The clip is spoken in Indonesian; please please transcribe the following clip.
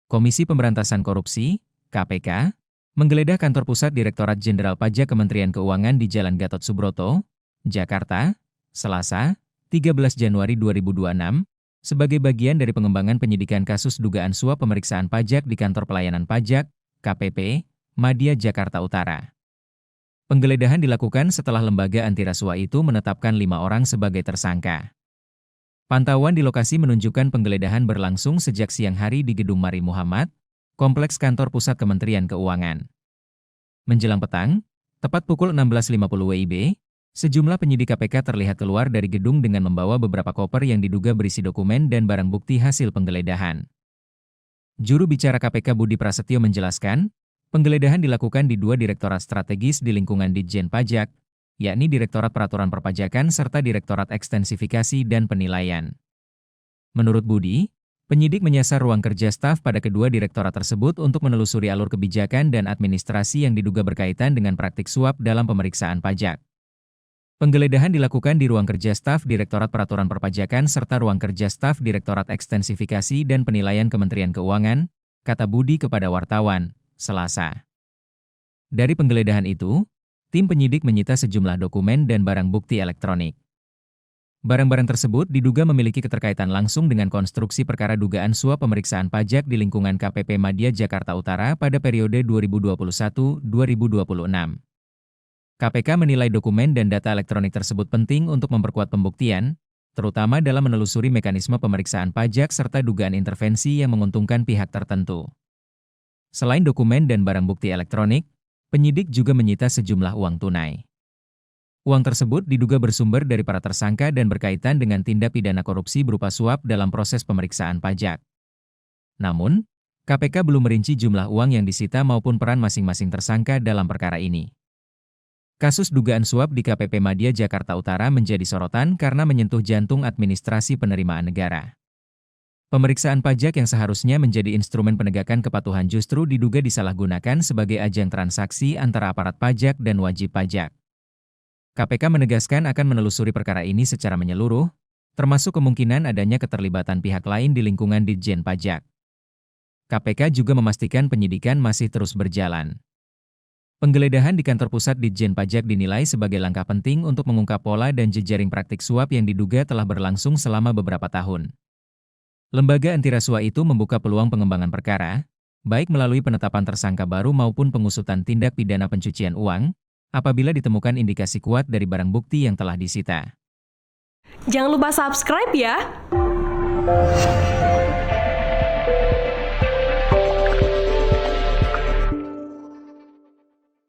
Komisi Pemberantasan Korupsi (KPK) menggeledah kantor pusat Direktorat Jenderal Pajak Kementerian Keuangan di Jalan Gatot Subroto, Jakarta, Selasa, 13 Januari 2026, sebagai bagian dari pengembangan penyidikan kasus dugaan suap pemeriksaan pajak di Kantor Pelayanan Pajak (KPP) Madya Jakarta Utara. Penggeledahan dilakukan setelah lembaga anti rasuah itu menetapkan 5 orang sebagai tersangka. Pantauan di lokasi menunjukkan penggeledahan berlangsung sejak siang hari di Gedung Mari Muhammad, Kompleks Kantor Pusat Kementerian Keuangan. Menjelang petang, tepat pukul 16.50 WIB, sejumlah penyidik KPK terlihat keluar dari gedung dengan membawa beberapa koper yang diduga berisi dokumen dan barang bukti hasil penggeledahan. Juru bicara KPK Budi Prasetyo menjelaskan, penggeledahan dilakukan di 2 direktorat strategis di lingkungan Ditjen Pajak, yakni Direktorat Peraturan Perpajakan serta Direktorat Ekstensifikasi dan Penilaian. Menurut Budi, penyidik menyasar ruang kerja staf pada kedua direktorat tersebut untuk menelusuri alur kebijakan dan administrasi yang diduga berkaitan dengan praktik suap dalam pemeriksaan pajak. Penggeledahan dilakukan di ruang kerja staf Direktorat Peraturan Perpajakan serta ruang kerja staf Direktorat Ekstensifikasi dan Penilaian Kementerian Keuangan, kata Budi kepada wartawan, Selasa. Dari penggeledahan itu, tim penyidik menyita sejumlah dokumen dan barang bukti elektronik. Barang-barang tersebut diduga memiliki keterkaitan langsung dengan konstruksi perkara dugaan suap pemeriksaan pajak di lingkungan KPP Madya Jakarta Utara pada periode 2021-2026. KPK menilai dokumen dan data elektronik tersebut penting untuk memperkuat pembuktian, terutama dalam menelusuri mekanisme pemeriksaan pajak serta dugaan intervensi yang menguntungkan pihak tertentu. Selain dokumen dan barang bukti elektronik, penyidik juga menyita sejumlah uang tunai. Uang tersebut diduga bersumber dari para tersangka dan berkaitan dengan tindak pidana korupsi berupa suap dalam proses pemeriksaan pajak. Namun, KPK belum merinci jumlah uang yang disita maupun peran masing-masing tersangka dalam perkara ini. Kasus dugaan suap di KPP Madya Jakarta Utara menjadi sorotan karena menyentuh jantung administrasi penerimaan negara. Pemeriksaan pajak yang seharusnya menjadi instrumen penegakan kepatuhan justru diduga disalahgunakan sebagai ajang transaksi antara aparat pajak dan wajib pajak. KPK menegaskan akan menelusuri perkara ini secara menyeluruh, termasuk kemungkinan adanya keterlibatan pihak lain di lingkungan Ditjen Pajak. KPK juga memastikan penyidikan masih terus berjalan. Penggeledahan di kantor pusat Ditjen Pajak dinilai sebagai langkah penting untuk mengungkap pola dan jejaring praktik suap yang diduga telah berlangsung selama beberapa tahun. Lembaga anti rasuah itu membuka peluang pengembangan perkara, baik melalui penetapan tersangka baru maupun pengusutan tindak pidana pencucian uang, apabila ditemukan indikasi kuat dari barang bukti yang telah disita. Jangan lupa subscribe ya!